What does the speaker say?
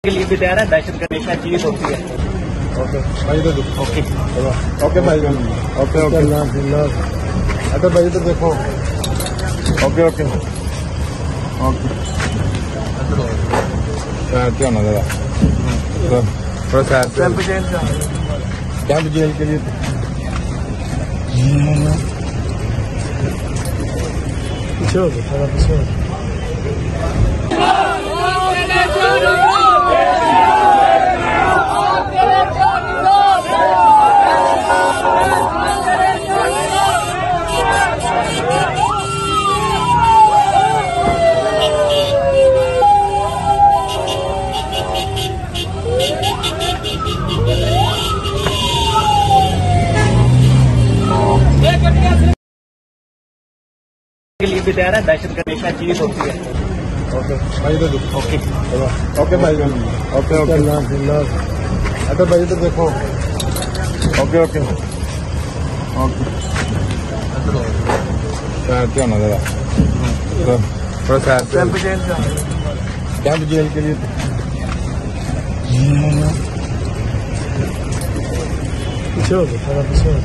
के लिए भी तैयार है। दहशत गर्द हमेशा चीज होती है। ओके भाई तो ओके ओके भाई ओके ओके अरे भाई तो देखो ओके ओके ओके ध्यान दादा थोड़ा सा कैंप जेल के लिए पीछे हो गया थोड़ा पीछे हो। के लिए भी तैयार है। दहशत गर्द हमेशा चीज होती है। ओके भाई तो ओके ओके भाई ओके ओके अरे भाई तो देखो ओके ओके ओके ध्यान दादा थोड़ा सा कैंप जेल के लिए पीछे हो गया थोड़ा पीछे हो।